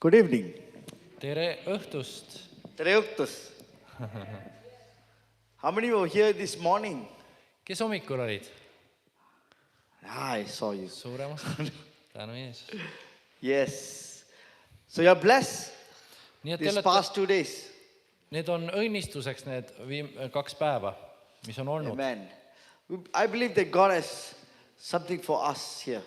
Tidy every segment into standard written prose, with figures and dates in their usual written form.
Good evening. Tere õhtust! Tere õhtust. How many were here this morning? Kes hommikul olid? I saw you. Suuremast. Tänu Jeesus. Yes. So you're blessed Nii et these past 2 days. need on õnnistuseks need 2 päeva, mis on olnud. Amen. I believe that God has something for us here.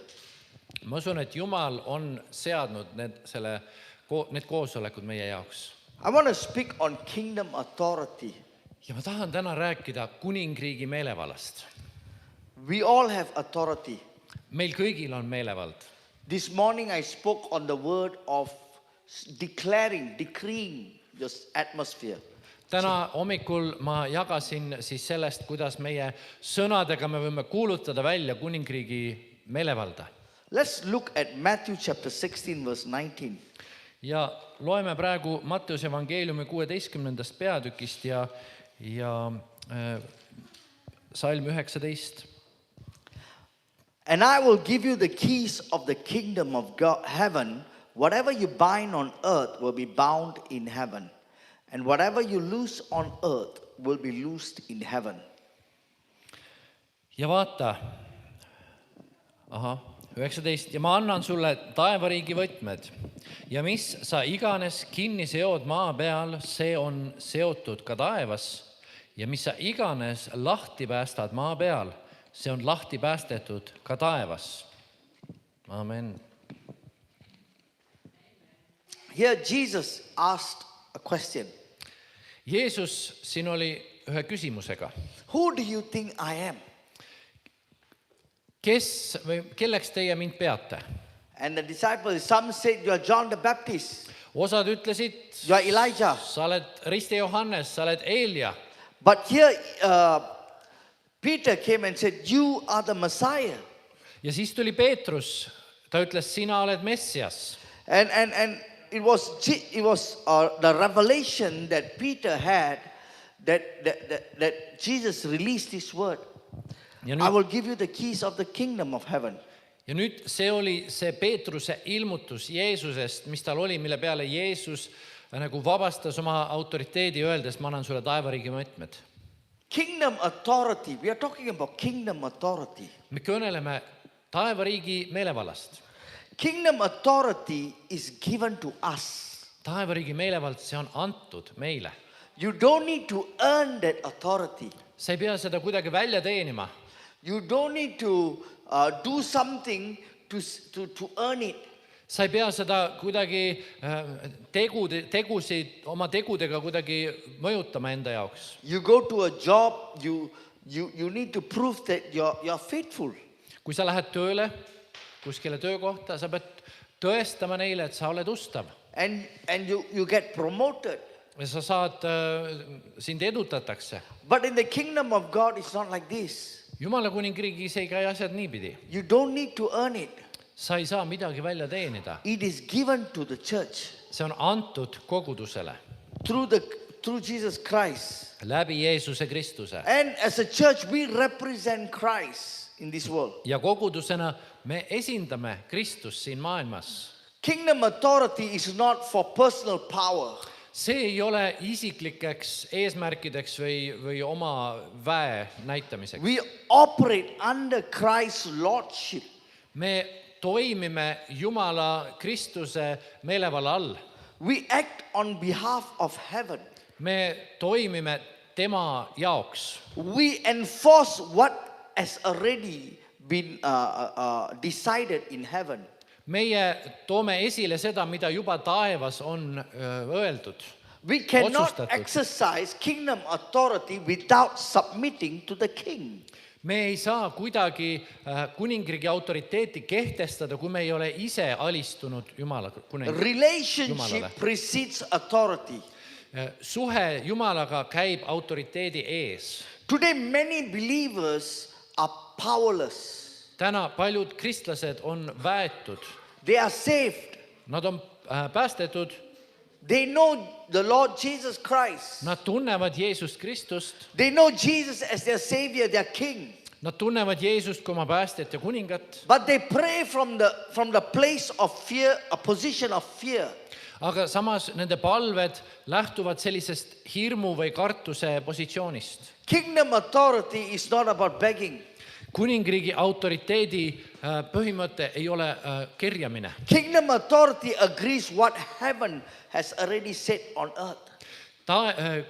Ma usun, et Jumal on seadnud need koosolekud meie jaoks. I want to speak on kingdom authority. Ja ma tahan täna rääkida kuningriigi meelevallast. We all have authority. Meil kõigil on meelevald. This morning I spoke on the word of decreeing this atmosphere. Täna hommikul ma jagasin siis sellest, kuidas meie sõnadega me võime kuulutada välja kuningriigi meelevalda. Let's look at Matthew chapter 16 verse 19. Ja loeme praegu Matteuse evangeeliumi 16. peatükist ja salm 19. And I will give you the keys of the kingdom of God, heaven. Whatever you bind on earth will be bound in heaven. And whatever you loose on earth will be loosed in heaven. Ja vaata, 19. Ja ma annan sulle taevariigi võtmed. Ja mis sa iganes kinni seod maa peal, see on seotud ka taevas. Ja mis sa iganes lahti päästad maa peal, see on lahti päästetud ka taevas. Amen. Here Jesus asked a question. Jeesus siin oli ühe küsimusega. Who do you think I am? Kelleks teie mind peate? And the disciples, some said, you are John the Baptist. Osad ütlesid, You are Elijah. sa oled Risti Johannes, sa oled Eelia. But here Peter came and said, you are the Messiah. Ja siis tuli Peetrus, ta ütles, sina oled Messias. And it was the revelation that Peter had that Jesus released his word. I will give you the keys of the kingdom of heaven. Ja nüüd see oli see Peetruse ilmutus Jeesusest, mis tal oli, mille peale Jeesus nagu vabastas oma autoriteedi öeldes, ma annan sulle taevariigi võtmed. Kingdom authority. We are talking about kingdom authority. Me kõneleme taevariigi meelevallast. Kingdom authority is given to us. Taevariigi meelevald, see on antud meile. You don't need to earn that authority. Sa ei pea seda kuidagi välja teenima. You don't need to do something to earn it. Sa ei pea seda kuidagi tegusid oma tegudega kuidagi mõjutama enda jaoks. You go to a job, you need to prove that you're faithful. Kui sa lähed tööle, kuskile töökohta, sa pead tõestama neile, et sa oled ustav. And you get promoted. Ja sa saad, sind edutatakse. But in the kingdom of God, it's not like this. Jumala kuningriigis ei käi asjad niipidi. You don't need to earn it. Sa ei saa midagi välja teenida. It is given to the church. See on antud kogudusele. Through Jesus Christ. Läbi Jeesuse Kristuse. And as a church, we represent Christ in this world. Ja kogudusena me esindame Kristust siin maailmas. Kingdom authority is not for personal power. See ei ole isiklikeks eesmärkideks või oma väe näitamiseks. We operate under Christ's lordship. Me toimime Jumala Kristuse meelevalla all. We act on behalf of heaven. Me toimime tema jaoks. We enforce what has already been decided in heaven. Meie toome esile seda, mida juba taevas on öeldud. We cannot Otsustatud. exercise kingdom authority without submitting to the king. Me ei saa kuidagi kuningriigi autoriteeti kehtestada, kui me ei ole ise alistunud Jumalale. Relationship precedes authority. Suhe Jumalaga käib autoriteedi ees. Today many believers are powerless. Täna paljud kristlased on väetud. They are saved. Nad on päästetud. They know the Lord Jesus Christ. Nad tunnevad Jeesust Kristust. They know Jesus as their Savior, their King. Nad tunnevad Jeesust kui oma päästjat ja kuningat, but they pray from the place of fear, a position of fear. aga samas nende palved lähtuvad sellisest hirmu või kartuse positsioonist. Kingdom authority is not about begging. Kuningriigi autoriteedi põhimõte ei ole kerjamine. Kingdom authority agrees what heaven has already said on earth.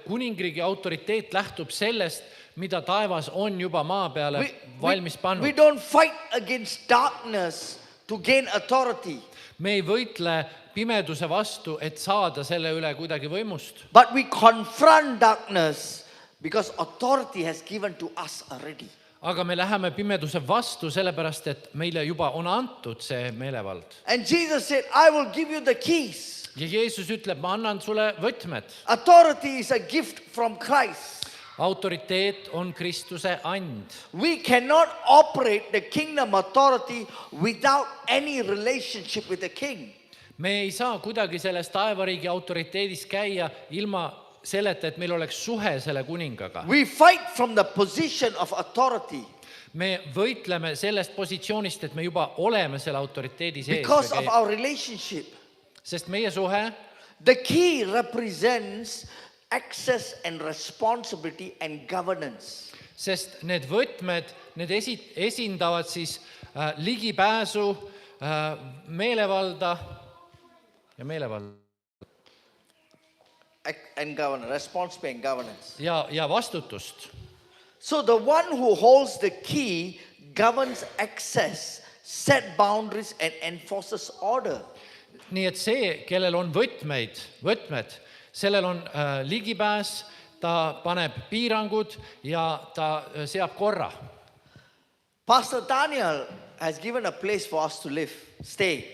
Kuningriigi autoriteet lähtub sellest, mida taevas on juba maa peale valmis We pannud. don't fight against darkness to gain authority, Me ei võitle pimeduse vastu, et saada selle üle kuidagi võimust, but we confront darkness because authority has given to us already. aga me läheme pimeduse vastu sellepärast, et meile juba on antud see meelevald. And Jesus said, I will give you the keys. Ja Jeesus ütleb, ma annan sulle võtmed. Authority is a gift from Christ. Autoriteet on Kristuse and. We cannot operate the kingdom authority without any relationship with the king. Me ei saa kuidagi selles taevariigi autoriteedis käia ilma selleta, et meil oleks suhe selle kuningaga. We fight from the position of authority Me võitleme sellest positsioonist, et me juba oleme selle autoriteedi sees. because of our relationship. Sest meie suhe, The key represents access and responsibility and governance. sest need võtmed, need esindavad siis ligipääsu, meelevalda ja meelevalda And governance, responsibility and governance. ja vastutust. So the one who holds the key governs access, set boundaries and enforces order. Nii et see, kellel on võtmed, sellel on ligipääs, ta paneb piirangud ja ta seab korra. Pastor Daniel has given a place for us to live, stay.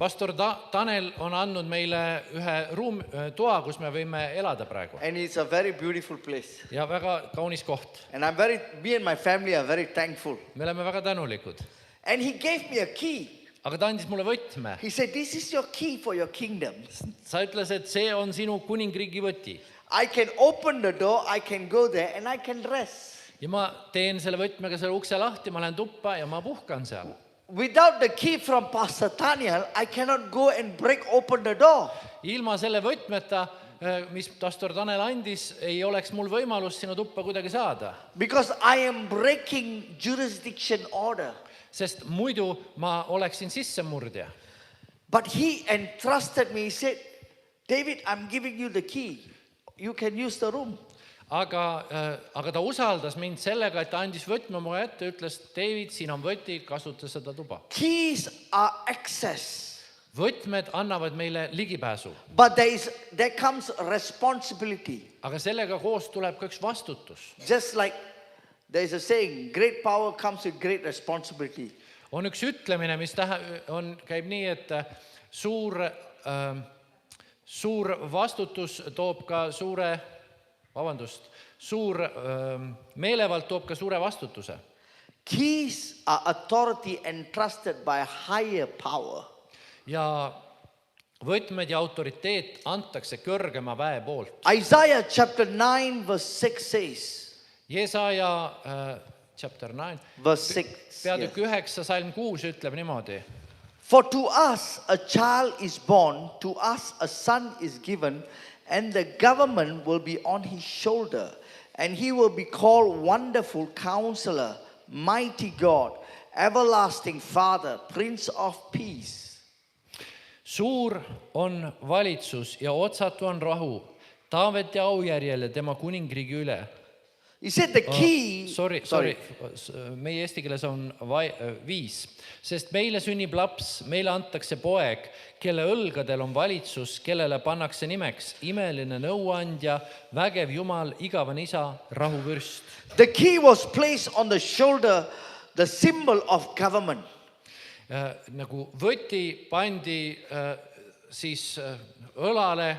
Pastor Tanel on andnud meile ühe toa, kus me võime elada praegu. And it's a very beautiful place. Ja väga kaunis koht. And me and my family are very thankful. Me oleme väga tänulikud. And he gave me a key. Aga ta andis mulle võtme. He said, this is your key for your kingdom. Sa ütles, et see on sinu kuningriigi võti. I can open the door, I can go there and I can rest. Ja ma teen selle võtmega selle ukse lahti, ma lähen tuppa ja ma puhkan seal. Without the key from Pastor Daniel, I cannot go and break open the door. Ilma selle võtmeta, mis pastor Tanel andis, ei oleks mul võimalust sinu tuppa kuidagi saada. Because I am breaking jurisdiction order. Sest muidu ma oleksin sissemurdja. But he entrusted me, he said, David, I'm giving you the key. You can use the room. Aga ta usaldas mind sellega, et ta andis võtme mu ette, ütles, David, siin on võti, kasuta seda tuba. Keys are access. Võtmed annavad meile ligipääsu. But there comes responsibility. Aga sellega koos tuleb ka üks vastutus. Just like there is a saying, great power comes with great responsibility. On üks ütlemine, mis käib nii, et suur vastutus toob ka suur meelevald toob ka suure vastutuse. Keys are authority entrusted by a higher power. Ja võtmed ja autoriteet antakse kõrgema väe poolt. Isaiah chapter 9 verse 6 says. Jesaja chapter 9. Verse 6. Peatükk 9, salm 6 ütleb niimoodi. For to us a child is born, to us a son is given, and the government will be on his shoulder, and he will be called Wonderful Counselor, Mighty God, Everlasting Father, Prince of Peace. Suur on valitsus ja otsatu on rahu, Taaveti aujärjele tema kuningriigi üle. He said the key... Sorry. Meie eesti keeles on 5. Sest meile sünnib laps, meile antakse poeg, kelle õlgadel on valitsus, kellele pannakse nimeks imeline nõuandja, vägev Jumal, igavene isa, rahuvürst. The key was placed on the shoulder, the symbol of government. Nagu võti pandi siis õlale,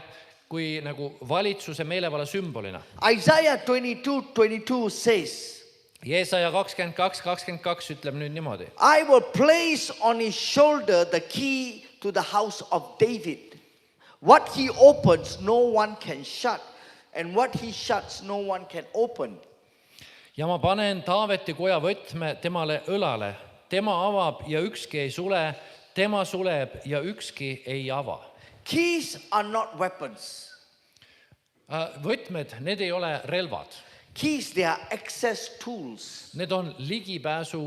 kui nagu valitsuse meelevalla sümbolina. Isaiah 22:22 says. Jesaja 22:22 ütleb nüüd niimoodi. I will place on his shoulder the key to the house of David. What he opens, no one can shut, and what he shuts, no one can open. ja ma panen Taaveti koja võtme temale õlale. Tema avab ja ükski ei sule, tema suleb ja ükski ei ava. Keys are not weapons. Võtmed, need ei ole relvad. Keys, they are access tools. Need on ligipääsu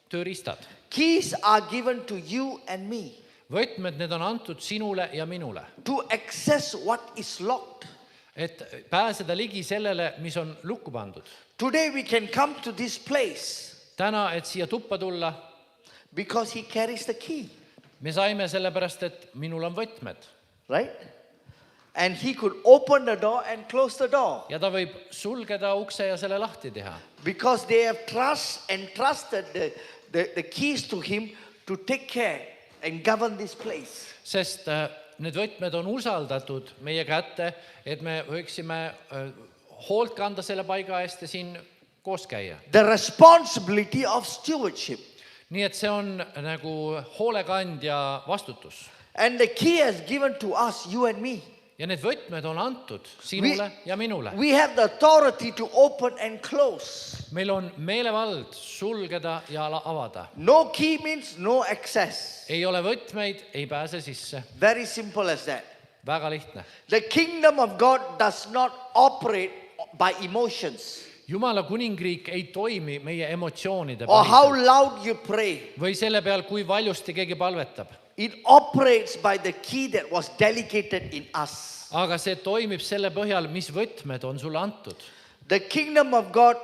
tööriistad. Keys are given to you and me Võtmed, need on antud sinule ja minule, to access what is locked. et pääseda ligi sellele, mis on lukku pandud. Today we can come to this place Täna, et siia tuppa tulla, because he carries the key, me saime sellepärast, et minul on võtmed. right? And he could open the door and close the door Ja ta võib sulgeda ukse ja selle lahti teha. because they have entrusted the keys to him to take care and govern this place. Sest need võtmed on usaldatud meie kätte, et me võiksime hoolt kanda selle paiga eest ja siin koos käia. The responsibility of stewardship. Nii et see on nagu hoolekandja vastutus. And the key is given to us, you and me. Ja need võtmed on antud sinule ja minule. We have the authority to open and close. Meil on meelevald sulgeda ja avada. No key means no access. Ei ole võtmeid, ei pääse sisse. Very simple as that. Väga lihtne. The kingdom of God does not operate by emotions Jumala kuningriik ei toimi meie emotsioonide or how põhiselt loud you pray. või selle peal, kui valjusti keegi palvetab. It operates by the key that was delegated in us. Aga see toimib selle põhjal, mis võtmed on sulle antud. The kingdom of God,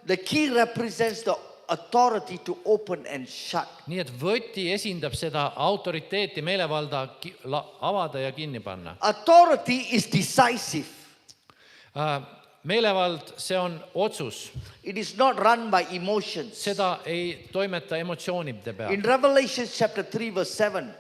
the key represents the authority to open and shut. Nii et võti esindab seda autoriteeti, meelevalda avada ja kinni panna. Authority is decisive. Meelevald, see on otsus. It is not run by emotions. Seda ei toimeta emotsioonide peal. In Revelation chapter 3 verse 7,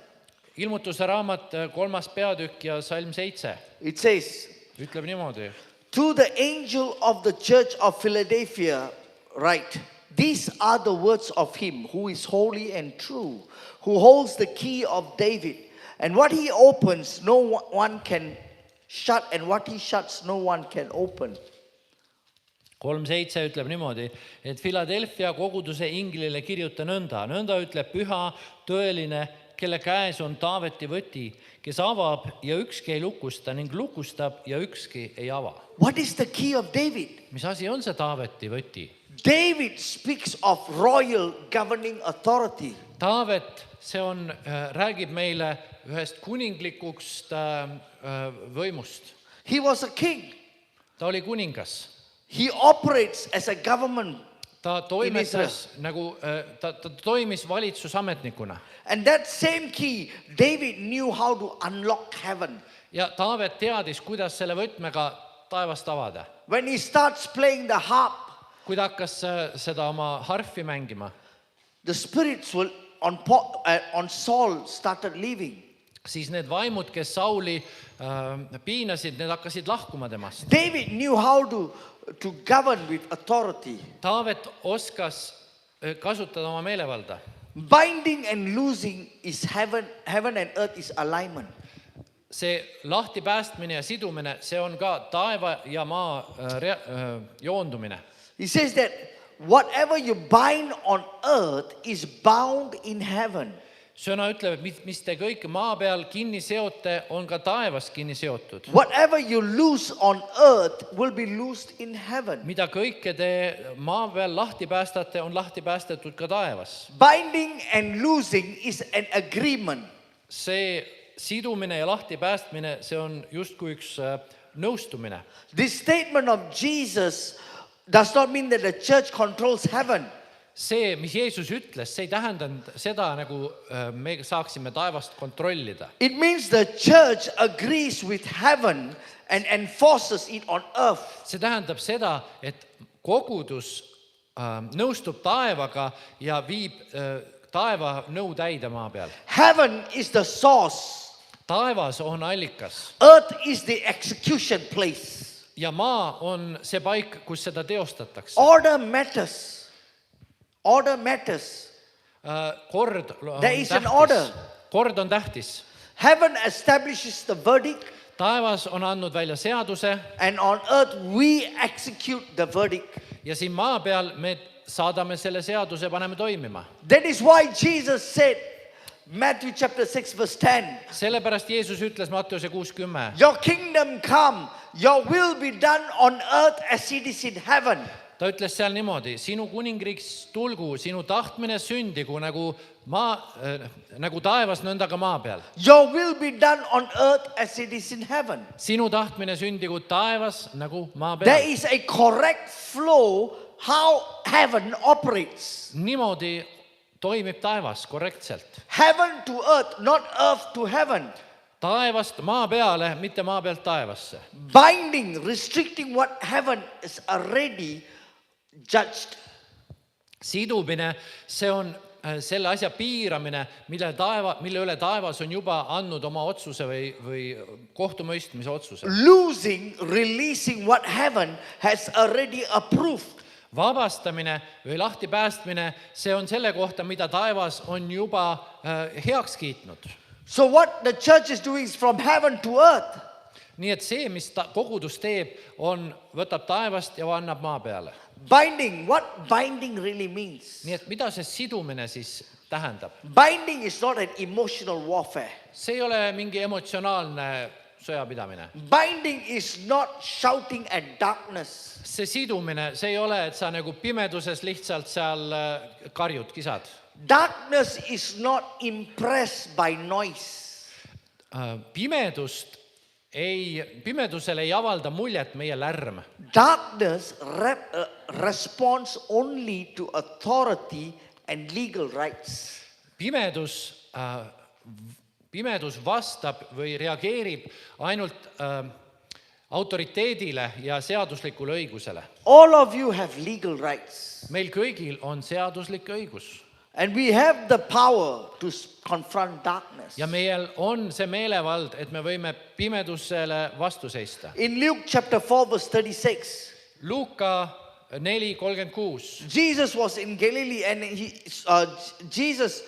Ilmutuse raamat 3. peatükk ja salm 7 it says, ütleb niimoodi. to the angel of the church of Philadelphia write, these are the words of him who is holy and true, who holds the key of David. And what he opens, no one can shut, and what he shuts, no one can open. 3.7 ütleb niimoodi, et Philadelphia koguduse inglile kirjuta nõnda. Nõnda ütleb püha, tõeline, kelle käes on Taaveti võti, kes avab ja ükski ei lukusta ning lukustab ja ükski ei ava. What is the key of David? Mis asi on see Taaveti võti? David speaks of royal governing authority. Taavet, see on, räägib meile ühest kuninglikust võimust. He was a king. Ta oli kuningas. He operates as a government. Ta toimetas nagu, ta toimis valitsusametnikuna. And that same key, David knew how to unlock heaven. Ja Taavet teadis, kuidas selle võtmega taevast avada. When he starts playing the harp, Kui ta hakkas seda oma harfi mängima, the spirits on Saul started leaving. siis need vaimud, kes Sauli piinasid, need hakkasid lahkuma temast. David knew how to govern with authority. Taavet oskas kasutada oma meelevalda. Binding and loosing is heaven and earth is alignment. See lahti päästmine ja sidumine, see on ka taeva ja maa joondumine. He says that whatever you bind on earth is bound in heaven. Sõna ütleb, et mis te kõik maa peal kinni seote, on ka taevas kinni seotud. Whatever you loose on earth will be loosed in heaven. Mida kõike te maa peal lahti päästate, on lahti päästetud ka taevas. Binding and loosing is an agreement. See sidumine ja lahti päästmine, see on justkui üks nõustumine. This statement of Jesus does not mean that the church controls heaven. See, mis Jeesus ütles, see ei tähendanud seda, nagu me saaksime taevast kontrollida. It means the church agrees with heaven and enforces it on earth. See tähendab seda, et kogudus nõustub taevaga ja viib taeva nõu täide maa peal. Heaven is the source. Taevas on allikas Earth is the execution place. ja maa on see paik, kus seda teostatakse. Order matters. Order matters. Kord on There is an order. tähtis. Kord on tähtis. Heaven establishes the verdict, Taevas on andnud välja seaduse and on earth we execute the verdict. ja siin maa peal me saadame selle seaduse, paneme toimima. That is why Jesus said, Matthew chapter 6 verse 10, Sellepärast Jeesus ütles Matteuse 6:10. your kingdom come, your will be done on earth as it is in heaven. Ta ütles seal niimoodi, sinu kuningriiks tulgu, sinu tahtmine sündigu nagu taevas, nõnda ka maa peal. Your will be done on earth as it is in heaven. Sinu tahtmine sündigu taevas nagu maa There peal. is a correct flow how heaven operates. Niimoodi toimib taevas korrektselt. Heaven to earth, not earth to heaven. Taevast maa peale, mitte maa pealt taevasse. Binding, restricting what heaven is already judged. Sidumine, see on selle asja piiramine, mille üle taevas on juba andnud oma otsuse või kohtumõistmise otsuse. Losing, releasing what heaven has already approved. Vabastamine või lahti päästmine, see on selle kohta, mida taevas on juba heaks kiitnud. So what the church is doing is from heaven to earth. Nii et see, mis kogudus teeb, võtab taevast ja annab maa peale. Binding, what binding really means. Nii et mida see sidumine siis tähendab? Binding is not an emotional warfare. See ei ole mingi emotsionaalne sõjapidamine. Binding is not shouting at darkness. See sidumine, see ei ole, et sa nagu pimeduses lihtsalt seal karjud, kisad. Darkness is not impressed by noise. Pimedusel ei avalda muljet meie lärm. Darkness responds only to authority and legal rights. Pimedus vastab või reageerib ainult autoriteedile ja seaduslikule õigusele. All of you have legal rights. Meil kõigil on seaduslik õigus. And we have the power to confront darkness. Ja meil on see meelevald, et me võime pimedusele vastu seista. In Luke chapter 4 verse 36, Luuka 4:36. Jesus was in Galilee and Jesus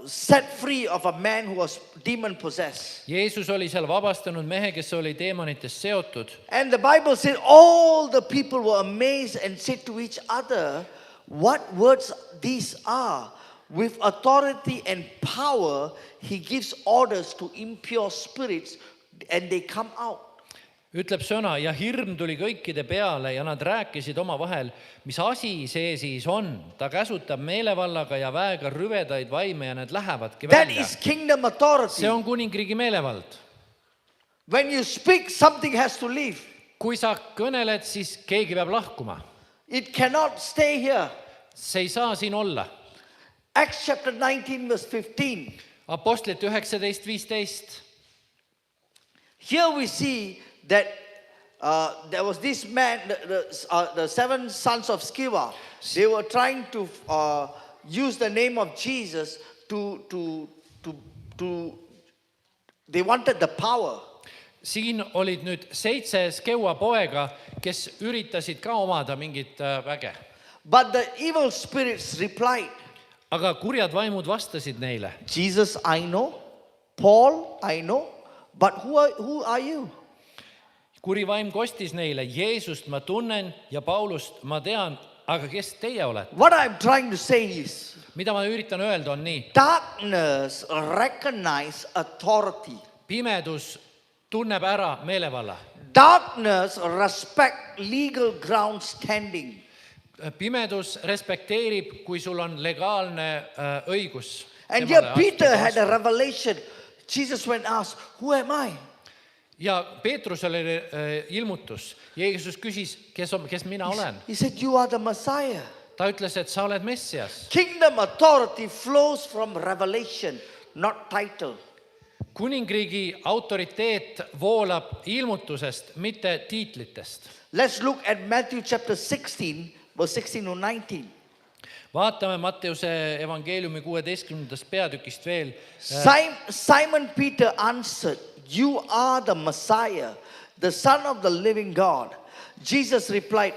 set free of a man who was demon possessed. Jeesus oli seal vabastanud mehe, kes oli teemonitest seotud. And the Bible said all the people were amazed and said to each other, what words these are? With authority and power, he gives orders to impure spirits and they come out. Ütleb sõna ja hirm tuli kõikide peale ja nad rääkisid omavahel, mis asi see siis on. Ta käsutab meelevallaga ja väega rüvedaid vaime ja need lähevadki That välja. is kingdom authority. See on kuningriigi meelevald. When you speak, something has to leave. Kui sa kõneled, siis keegi peab lahkuma. It cannot stay here. See ei saa siin olla. Acts chapter 19 verse 15. Apostlite 19:15. Here we see that there was this man, the 7 sons of Sceva. They were trying to use the name of Jesus they wanted the power. Siin olid nüüd 7 Skeua poega, kes üritasid ka omada mingit väge. But the evil spirits replied, Aga kurjad vaimud vastasid neile. Jesus I know, Paul I know, but who are you? Kuri vaim kostis neile, Jeesust ma tunnen ja Paulust ma tean, aga kes teie olete? What I'm trying to say is, Mida ma üritan öelda on nii. darkness recognize authority. Pimedus tunneb ära meelevalla. Darkness respect legal ground standing. Pimedus respekteerib, kui sul on legaalne õigus. And here Peter had a revelation. Jesus went and asked, who am I? Ja Peetrusel oli ilmutus. Jeesus küsis, kes mina olen. He said, you are the Messiah. Ta ütles, et sa oled Messias. Kingdom authority flows from revelation, not title. Kuningriigi autoriteet voolab ilmutusest, mitte tiitlitest. Let's look at Matthew chapter 16, verse 16 to 19. Vaatame Matteuse evangeeliumi 16. peatükist veel. Simon Peter answered, you are the Messiah, the Son of the living God. Jesus replied,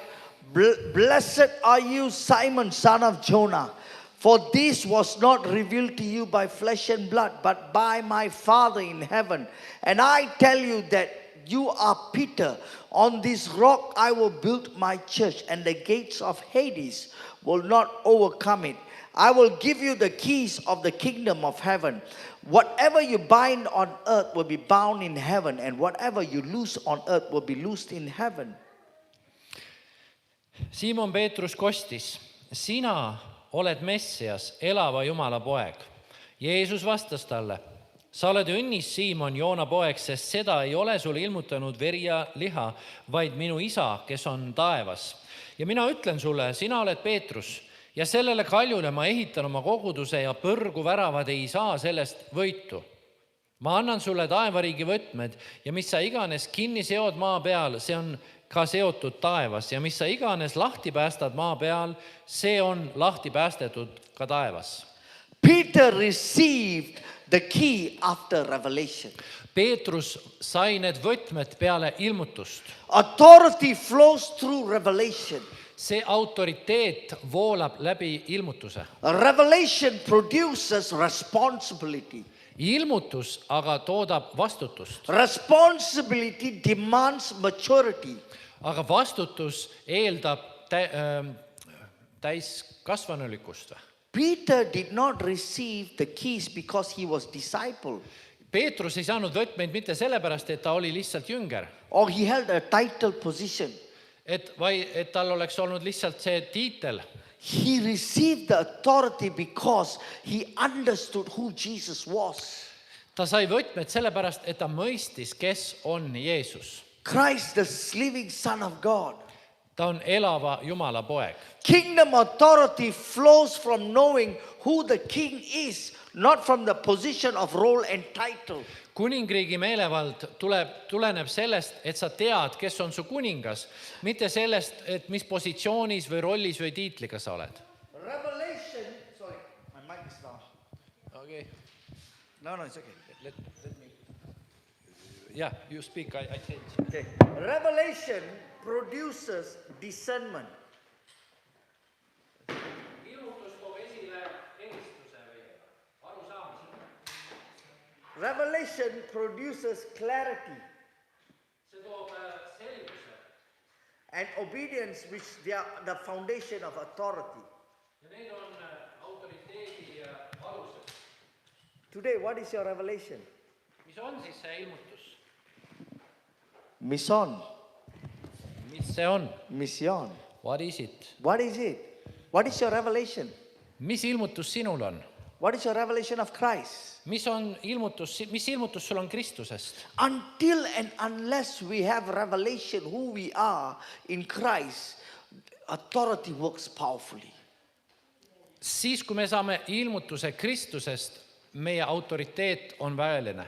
blessed are you, Simon, son of Jonah, for this was not revealed to you by flesh and blood, but by my Father in heaven. And I tell you that you are Peter. On this rock I will build my church, and the gates of Hades will not overcome it. I will give you the keys of the kingdom of heaven. Whatever you bind on earth will be bound in heaven, and whatever you loose on earth will be loosed in heaven. Siimon Peetrus kostis, sina oled Messias, elava Jumala poeg. Jeesus vastas talle, sa oled õnnis, Siimon, Joona poeg, sest seda ei ole sulle ilmutanud veri ja liha, vaid minu isa, kes on taevas. Ja mina ütlen sulle, sina oled Peetrus, ja sellele kaljule ma ehitan oma koguduse ja põrguväravad ei saa sellest võitu. Ma annan sulle taevariigi võtmed ja mis sa iganes kinni seod maa peal, see on ka seotud taevas, ja mis sa iganes lahti päästad maa peal, see on lahti päästetud ka taevas. Peter received the key after revelation. Peetrus sai need võtmed peale ilmutust. Authority flows through revelation. See autoriteet voolab läbi ilmutuse. Revelation produces responsibility. Ilmutus aga toodab vastutust. Responsibility demands maturity. Aga vastutus eeldab täiskasvanulikkust. Peter did not receive the keys because he was disciple, Peetrus ei saanud võtmeid mitte sellepärast, et ta oli lihtsalt jünger, or he held a title position. et tal oleks olnud lihtsalt see tiitel. He received the authority because he understood who Jesus was. Ta sai võtmed sellepärast, et ta mõistis, kes on Jeesus. Christ, the living Son of God. Ta on elava Jumala poeg. Kingdom authority flows from knowing who the king is, not from the position of role and title. Kuningriigi meelevald tuleneb sellest, et sa tead, kes on su kuningas, mitte sellest, et mis positsioonis või rollis või tiitliga sa oled. Revelation, sorry, my mic is down. Okay. No, it's okay. Let me. Yeah, you speak, I change. Okay. Revelation produces discernment. Revelation produces clarity and obedience, which they are the foundation of authority. Today, what is your revelation? Mis on siis see ilmutus? Mission. Mis see on? Mission. What is it? What is it? What is your revelation? Mis ilmutus sinul on? What is your revelation of Christ? Mis ilmutus sul on Kristusest? Until and unless we have revelation who we are in Christ, authority works powerfully. Siis, kui me saame ilmutuse Kristusest, meie autoriteet on väeline.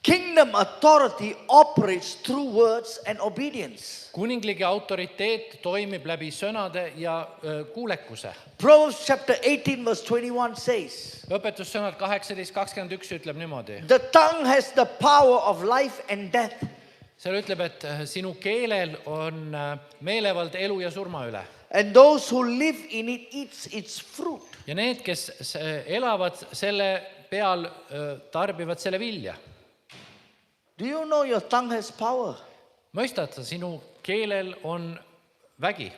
Kingdom authority operates through words and obedience. Kuningligi autoriteet toimib läbi sõnade ja kuulekuse. Proverbs chapter 18 verse 21 says, Õpetussõnad 18:21 ütleb niimoodi. the tongue has the power of life and death. Seal ütleb, et sinu keelel on meelevald elu ja surma üle. And those who live in it eats its fruit. Ja need, kes elavad selle peal, tarbivad selle vilja. Do you know your tongue has power? Mõistad sa, sinu keelel on vägi.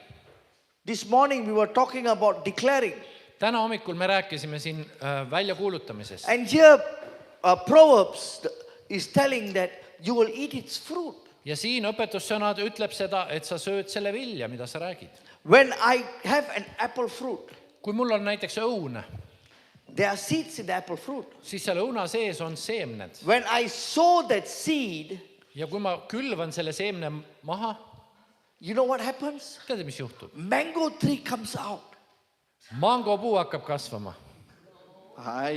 This morning we were talking about declaring. Täna hommikul me rääkisime siin väljakuulutamisest. And here Proverbs is telling that you will eat its fruit. Ja siin õpetussõnad ütleb seda, et sa sööd selle vilja, mida sa räägid. When I have an apple fruit, Kui mul on näiteks õun, there are seeds in the apple fruit. siis seal õuna sees on seemned. When I sow that seed, Ja kui ma külvan selle seemne maha, you know what happens? tead, mis juhtub? Mango tree comes out. Mangopuu hakkab kasvama.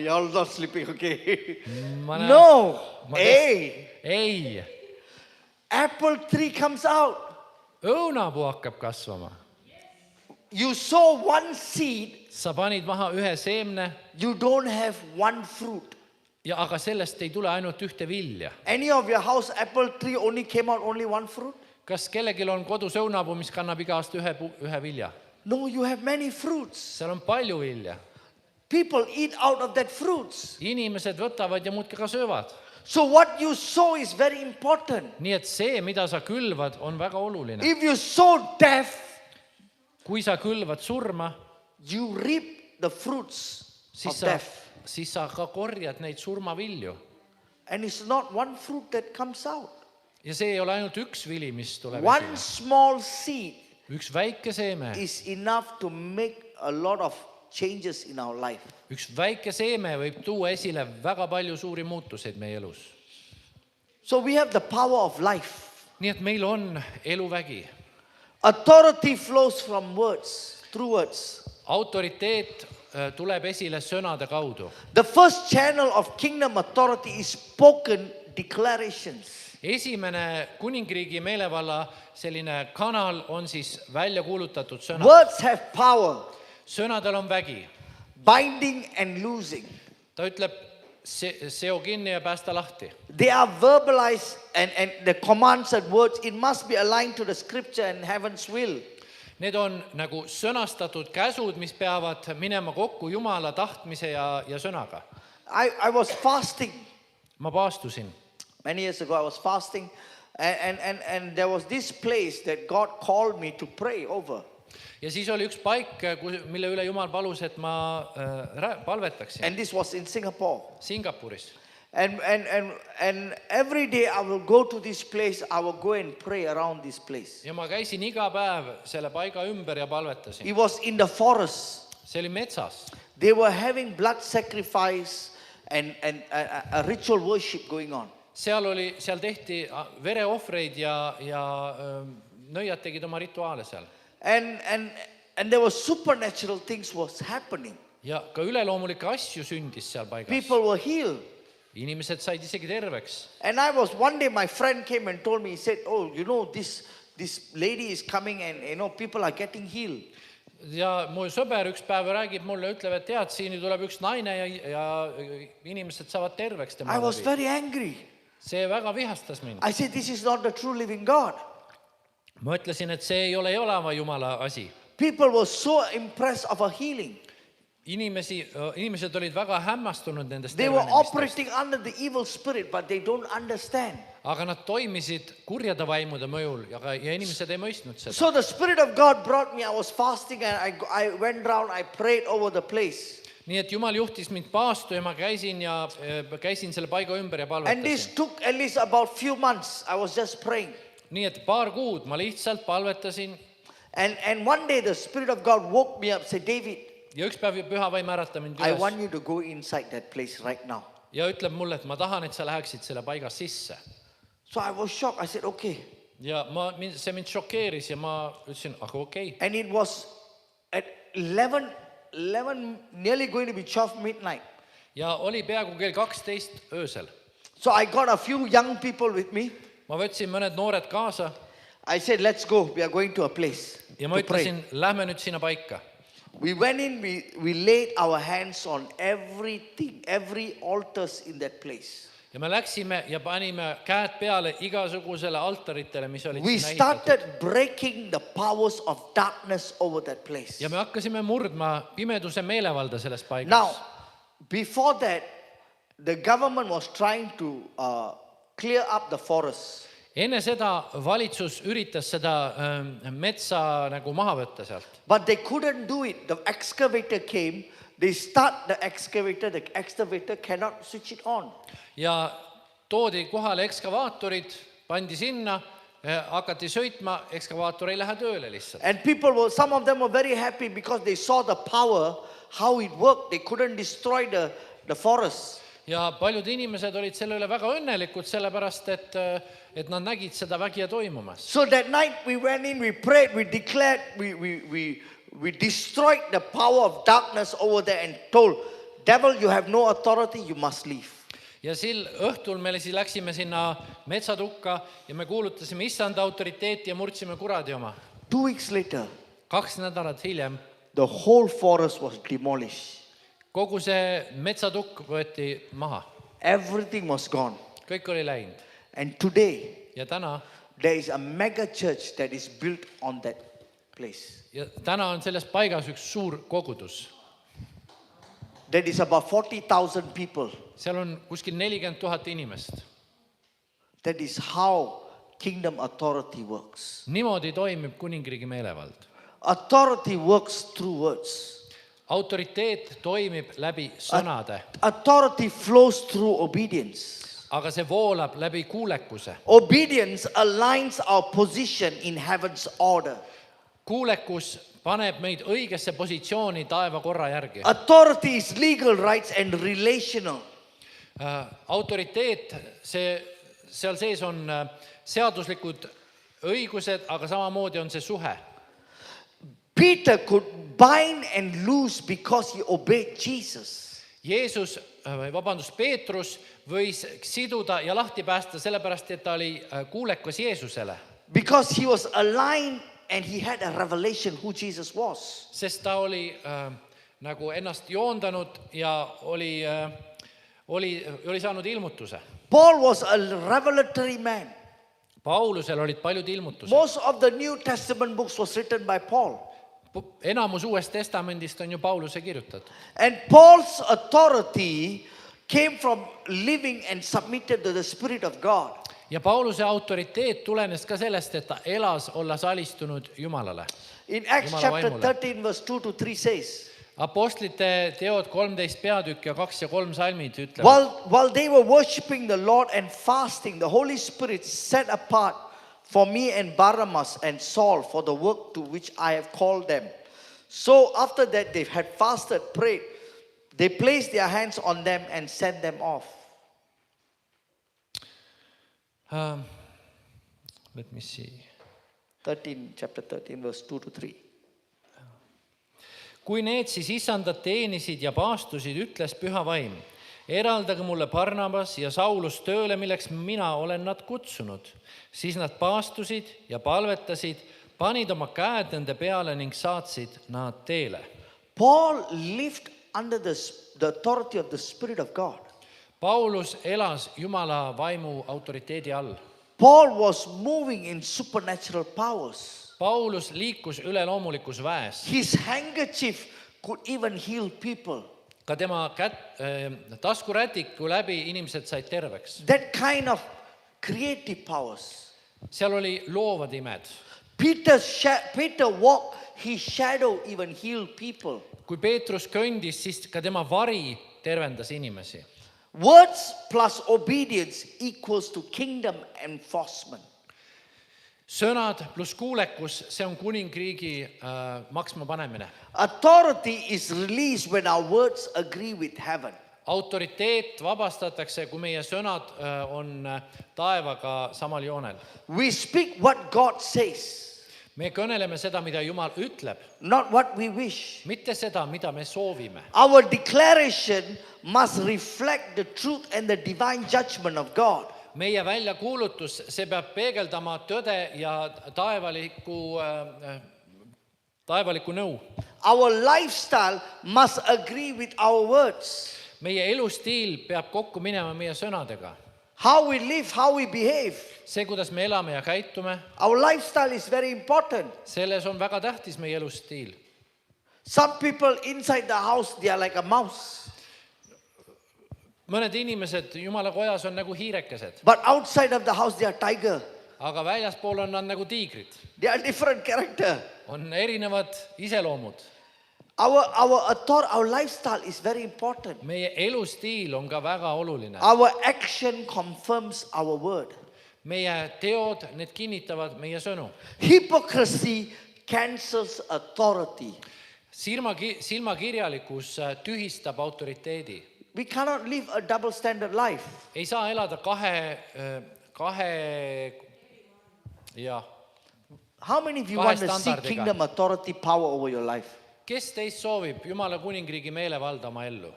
Y'all not sleeping, okay? Ma näen- No, Ma Ei, apple tree comes out. õunapuu hakkab kasvama. You sow one seed, Sa panid maha ühe seemne, you don't have one fruit. ja aga sellest ei tule ainult ühte vilja. Any of your house apple tree only came out only one fruit? Kas kellelgi on kodus õunapuu, mis kannab iga aasta ühe vilja? No, you have many fruits. Seal on palju vilja. People eat out of that fruits. Inimesed võtavad ja muudkui ka söövad. So what you sow is very important. nii et see, mida sa külvad, on väga oluline. If you sow death, kui sa külvad surma, you reap the fruits of siis death. sa ka korjad neid surmavilju. And it's not one fruit that comes out. Ja see ei ole ainult üks vili, mis tuleb One esile. small seed Üks väike seeme, is enough to make a lot of changes in our life. üks väike seeme võib tuua esile väga palju suuri muutuseid meie elus. So we have the power of life. nii et meil on eluvägi. Authority flows from words, through words. Autoriteet tuleb esile sõnade kaudu. The first channel of kingdom authority is spoken declarations. Esimene kuningriigi meelevalla selline kanal on siis välja kuulutatud sõnad. Words have power, Sõnadel on vägi. binding and loosing. Ta ütleb, seo kinni ja päästa lahti. They are verbalized and the commands and words, it must be aligned to the scripture and heaven's will. Need on nagu sõnastatud käsud, mis peavad minema kokku Jumala tahtmise ja sõnaga. I was fasting. Ma paastusin. Many years ago I was fasting and there was this place that God called me to pray over. Ja siis oli üks paik, mille üle Jumal palus, et ma palvetaksin. And this was in Singapore. Singapuris. And every day I will go to this place, I will go and pray around this place. Ja ma käisin iga päev selle paiga ümber ja palvetasin. It was in the forest. See oli metsas. They were having blood sacrifice and a ritual worship going on. Seal tehti vereohvreid ja nõiad tegid oma rituaale seal. And there were supernatural things was happening. Ja ka üleloomulikke asju sündis seal paigas. People were healed. Inimesed said isegi terveks. And one day my friend came and told me, he said, oh, you know, this lady is coming and, you know, people are getting healed. Ja mu sõber üks päev räägib mulle, ütleb, et tead, siin tuleb üks naine ja inimesed saavad terveks tema I was läbi. very angry. See väga vihastas mind. I said, this is not the true living God. Ma ütlesin, et see ei ole olema Jumala asi. People were so impressed of a healing. Inimesed olid väga hämmastunud nendest They were tervenemistest. operating under the evil spirit, but they don't understand. Aga nad toimisid kurjade vaimude mõjul ja inimesed ei mõistnud seda. So the Spirit of God brought me, I was fasting and I went around, I prayed over the place. Nii et Jumal juhtis mind paastu ja ma käisin selle paiga ümber ja And this palvetasin. took at least about few months. I was just praying. Nii et paar kuud ma lihtsalt palvetasin And one day the Spirit of God woke me up, said, David, ja üks päev püha vaim ärata mind I üles want you to go inside that place right now. ja ütleb mulle, et ma tahan, et sa läheksid selle paiga sisse. So I was shocked. I said, okay. Ja see mind šokeeris ja ma ütlesin, aga okei. And it was at 11, nearly going to be 12 midnight. Ja oli peaaegu kell 12 öösel. So I got a few young people with me. Ma võtsin mõned noored kaasa I said, let's go. We are going to a place ja ma to pray. ütlesin, lähme nüüd sinna paika. We went in, we laid our hands on everything, every altars in that place. Ja me läksime ja panime käed peale igasugusele altaritele, mis olid We sinna started ehitatud. breaking the powers of darkness over that place. Ja me hakkasime murdma pimeduse meelevalda selles paigas. Now, before that, the government was trying to clear up the forest. Enne seda valitsus üritas seda metsa nagu maha võtta sealt. But they couldn't do it. The excavator came. They start the excavator cannot switch it on. Ja toodi kohale ekskavaatorid, pandi sinna, hakati sõitma, ekskavaator ei lähe tööle lihtsalt. And some of them were very happy because they saw the power, how it worked. They couldn't destroy the forest. Ja paljud inimesed olid selle üle väga õnnelikud, sellepärast, et nad nägid seda vägia toimumas. So that night we went in, we prayed, we declared, we destroyed the power of darkness over there and told, devil, you have no authority, you must leave. Ja sil õhtul me siis läksime sinna metsatukka ja me kuulutasime issanda autoriteeti ja murdsime kuradi oma. 2 weeks later, 2 nädalat hiljem the whole forest was demolished. kogu see metsatukk võeti maha. Everything was gone. Kõik oli läinud. And today, Ja täna there is a mega church that is built on that place. on selles paigas üks suur kogudus. That is about 40,000 people. seal on kuskil 40 000 inimest. That is how kingdom authority works. Niimoodi toimib kuningriigi meelevald. Authority works through words. Autoriteet toimib läbi sõnade, Authority flows through obedience. aga see voolab läbi kuulekuse. Obedience aligns our position in heaven's order. Kuulekus paneb meid õigesse positsiooni taeva korra järgi. Authority is legal rights and relational. Autoriteet, seal sees on seaduslikud õigused, aga samamoodi on see suhe. Peter could bind and loose because he obeyed Jesus. Peetrus võis siduda ja lahti päästa sellepärast, et ta oli kuulekas Jeesusele. Because he was aligned and he had a revelation who Jesus was. Sest ta oli nagu ennast joondanud ja oli saanud ilmutuse. Paul was a revelatory man. Paulusel olid paljud ilmutused. Most of the New Testament books was written by Paul. Enamus Uuest Testamendist on ju Pauluse kirjutatud. And Paul's authority came from living and submitted to the Spirit of God. Ja Pauluse autoriteet tulenes ka sellest, et ta elas olles alistunud Jumalale. In Acts Jumala chapter vaimule. 13 verse 2-3 says, Apostlite teod 13 peatükk ja 2 ja 3 salmid ütlevad, while they were worshiping the Lord and fasting, the Holy Spirit set apart for me and Barnabas and Saul for the work to which I have called them. So after that they had fasted, prayed, they placed their hands on them and sent them off. let me see. Chapter 13 verse 2-3. Kui need siis issandat teenisid ja paastusid, ütles Püha Vaim, eraldage mulle Barnabas ja Saulus tööle, milleks mina olen nad kutsunud. Siis nad paastusid ja palvetasid, panid oma käed nende peale ning saatsid nad teele. Paul lived under the authority of the Spirit of God. Paulus elas Jumala vaimu autoriteedi all. Paul was moving in supernatural powers. Paulus liikus üleloomulikus väes. His handkerchief could even heal people. Ka tema taskurätiku läbi inimesed said terveks. That kind of creative powers. Seal oli loovad imed. Peter walked, his shadow even healed people. Kui Peetrus kõndis, siis ka tema vari tervendas inimesi. Words plus obedience equals to kingdom enforcement. Sõnad plus kuulekus, see on kuningriigi maksma panemine. Authority is released when our words agree with heaven. Autoriteet vabastatakse, kui meie sõnad on taevaga samal joonel. We speak what God says, Me kõneleme seda, mida Jumal ütleb, not what we wish. mitte seda, mida me soovime. Our declaration must reflect the truth and the divine judgment of God. Meie väljakuulutus, see peab peegeldama tõde ja taevalikku nõu. Our lifestyle must agree with our words. Meie elustiil peab kokku minema meie sõnadega. How we live, how we behave. See, kuidas me elame ja käitume, Our lifestyle is very important. selles on väga tähtis meie elustiil. Some people inside the house, they are like a mouse. Mõned inimesed Jumala kojas on nagu hiirekesed, But outside of the house, they are tiger. aga väljaspool on nad nagu tiigrid. They are different character. On erinevad iseloomud. Our lifestyle is very important. Meie elustiil on ka väga oluline. Our action confirms our word. Meie teod, need kinnitavad meie sõnu. Hypocrisy cancels authority. Silmakirjalikkus tühistab autoriteedi. We cannot live a double standard life. Ei saa elada ja How many of you Kahe want to see standardiga. kingdom authority power over your life? kes teist soovib Jumala kuningriigi meelevalda oma ellu?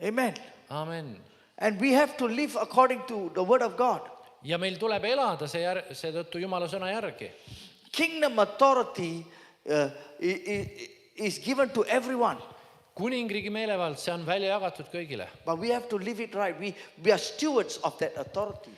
Amen. Amen. And we have to live according to the word of God. Ja meil tuleb elada seetõttu Jumala sõna järgi. Kingdom authority is given to everyone. Kuningriigi meelevald, see on välja jagatud kõigile. But we have to live it right. We are stewards of that authority.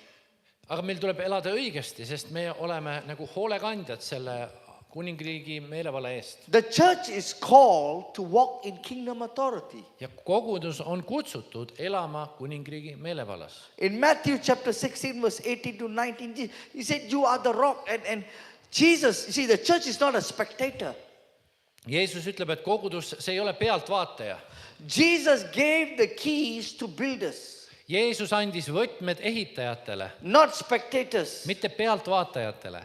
Aga meil tuleb elada õigesti, sest me oleme nagu hoolekandjad selle kuningriigi meelevalla eest. The church is called to walk in kingdom authority. Ja kogudus on kutsutud elama kuningriigi meelevallas. In Matthew chapter 16, verse 18 to 19, he said, you are the rock. And Jesus, you see, the church is not a spectator. Jeesus ütleb, et kogudus, see ei ole pealtvaataja. Jesus gave the keys to builders, Jeesus andis võtmed ehitajatele, not spectators. mitte pealtvaatajatele.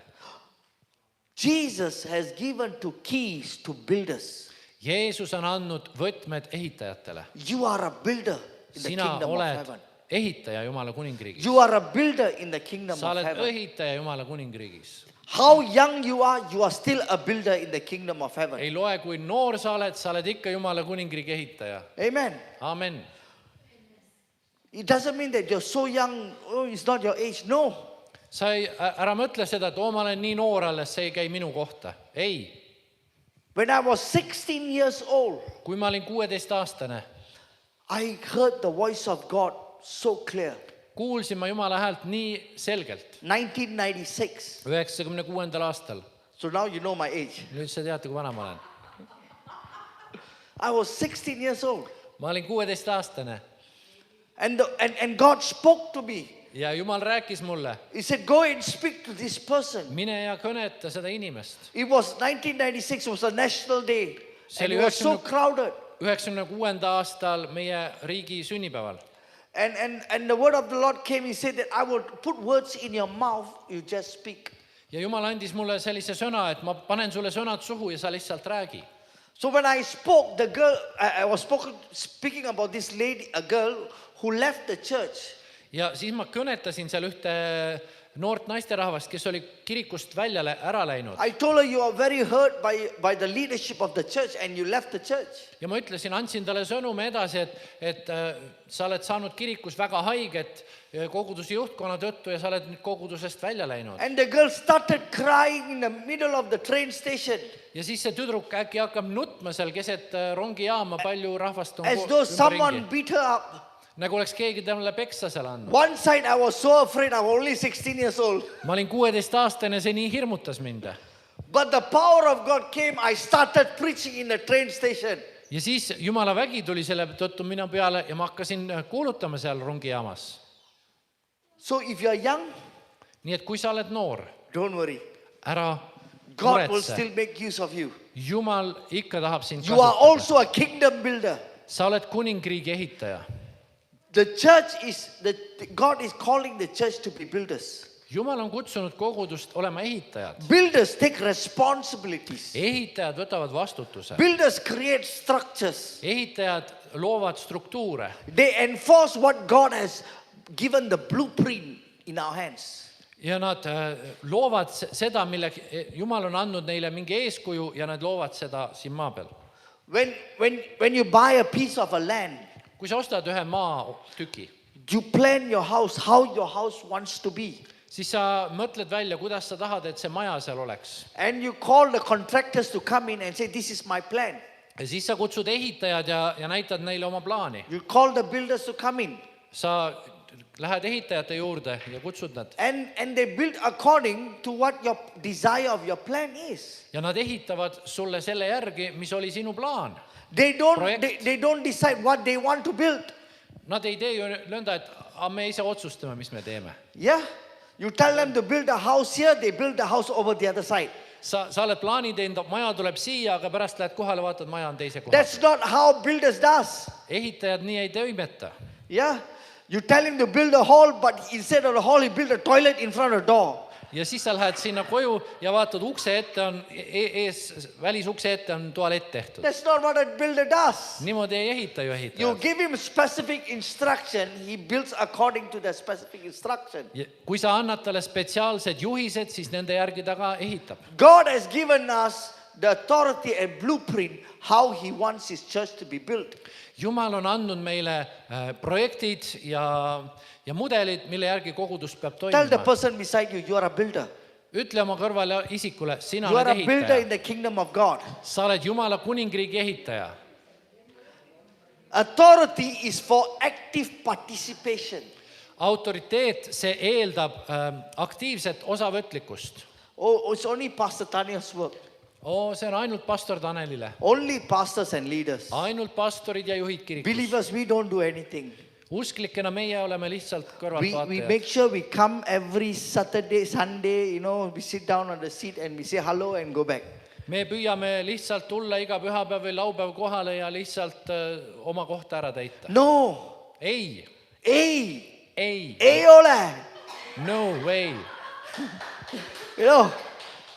Jesus has given two keys to builders. Jeesus on andnud võtmed ehitajatele. You are a builder in the Sina kingdom of oled heaven. ehitaja Jumala kuningriigis. You are a builder in the kingdom Sa of oled heaven. ehitaja Jumala kuningriigis. How young you are still a builder in the kingdom of heaven. Ei loe, kui noor sa oled ikka Jumala kuningriigi ehitaja. Amen. Amen. It doesn't mean that you're so young, oh, it's not your age. No. Sa ära mõtle seda, et ma olen nii noor alles, see ei käi minu kohta. Ei. When I was 16 years old, Kui ma olin 16-aastane, I heard the voice of God so clear. kuulsin ma Jumala häält nii selgelt. 1996. 96. aastal. So now you know my age. Nüüd sa teate, kui vana ma olen. I was 16 years old. Ma olin 16-aastane And God spoke to me. ja Jumal rääkis mulle, He said, go and speak to this person. mine ja kõneta seda inimest. It was 1996, it was a national day. See And oli it was so 90 crowded. 96. aastal meie riigi sünnipäeval. And the word of the Lord came, he said that I will put words in your mouth, you just speak. Ja Jumal andis mulle sellise sõna, et ma panen sulle sõnad suhu ja sa lihtsalt räägi. So when I spoke, the girl, I was speaking about this lady, a girl who left the church. Ja siis ma kõnetasin seal ühte noort naisterahvast, kes oli kirikust välja ära läinud. I told her you are very hurt by the leadership of the church and you left the church. Ja ma ütlesin, andsin talle sõnumi edasi, et sa oled saanud kirikus väga haiget koguduse juhtkonna tõttu ja sa oled nüüd kogudusest välja läinud. And the girl started crying in the middle of the train station. Ja siis see tüdruk äkki hakkab nutma seal keset rongijaama, palju rahvast on As though someone ümberringi. beat her up. Nagu oleks keegi talle peksa seal andnud. One side I was so afraid, I was only 16 years old. Ma olin 16-aastane, see nii hirmutas mind. But the power of God came, I started preaching in the train station. Ja siis Jumala vägi tuli selle tõttu minu peale ja ma hakkasin kuulutama seal rongijaamas. So if you are young, Nii et kui sa oled noor, don't worry. ära God will muretse. still make use of you. Jumal ikka tahab sind You are kasutada. also a kingdom builder. Sa oled kuningriigi ehitaja. The church God is calling the church to be builders. Jumal on kutsunud kogudust olema ehitajad. Builders take responsibilities. Ehitajad võtavad vastutuse. Builders create structures. Ehitajad loovad struktuure. They enforce what God has given the blueprint in our hands. Ja nad loovad seda, mille Jumal on andnud neile mingi eeskuju ja nad loovad seda siin maa peal. When you buy a piece of a land, Kui sa ostad ühe maatüki, you plan your house, how your house wants to be. siis sa mõtled välja, kuidas sa tahad, et see maja seal oleks. And you call the contractors to come in and say, this is my plan. Ja siis sa kutsud ehitajad ja näitad neile oma plaani. You call the builders to come in. Sa lähed ehitajate juurde ja kutsud nad. And they build according to what your desire of your plan is. Ja nad ehitavad sulle selle järgi, mis oli sinu plaan. They don't decide what they want to build. Nad ei tee ju nõnda, et me ise otsustame, mis me teeme. Yeah? You tell them to build a house here, they build the house over the other side. Sa oled plaani teinud, maja tuleb siia, aga pärast lähed kohale, vaatad, maja on teise koha. That's not how builders does. Ehitajad nii ei toimeta. Yeah? You tell him to build a hall, but instead of the hall, he build a toilet in front of the door. Ja siis sa lähed sinna koju ja vaatad, ukse ette on, välisukse ette on tualett tehtud. That's not what a builder does. Niimoodi ei ehita ju You ehitajad. give him specific instruction, he builds according to the specific instruction. Kui sa annad talle spetsiaalsed juhised, siis nende järgi ta ka ehitab. God has given us the authority and blueprint how he wants his church to be built. Jumal on andnud meile projektid ja mudelid, mille järgi kogudus peab Tell the toimima. person beside you, you are a builder. Ütle oma kõrvale isikule, sina You are oled a builder in ehitaja. the kingdom of God. Sa oled Jumala kuningriigi ehitaja. Authority is for active participation. Autoriteet, see eeldab aktiivset osavõtlikkust. Oh, it's only Pastor Tanya's work. see on ainult pastor Tanelile. Only pastors and leaders. Ainult pastorid ja juhid kirikus. Believers, we don't do anything. Usklikena meie oleme lihtsalt We kõrvaltvaatajad. make sure we come every Saturday, Sunday, we sit down on the seat and we say hello and go back. Me püüame lihtsalt tulla iga pühapäev või laupäev kohale ja lihtsalt oma kohta ära täita. No, Ei, ei ole. no way.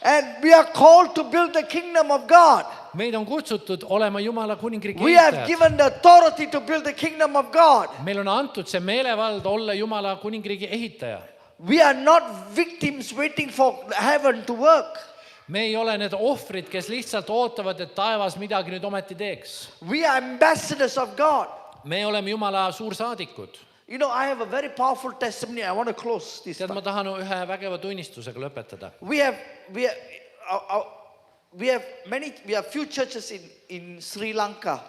And we are called to build the kingdom of God. Meid on kutsutud olema Jumala kuningriigi We have ehitajad. given the authority to build the kingdom of God. Meil on antud see meelevald olla Jumala kuningriigi ehitaja. We are not victims waiting for heaven to work. Me ei ole need ohvrid, kes lihtsalt ootavad, et taevas midagi nüüd ometi teeks. We are ambassadors of God. Me oleme Jumala suursaadikud. I have a very powerful testimony. I want to close this. Tead, ma tahan ühe vägeva tunnistusega lõpetada. We have few churches in Sri Lanka.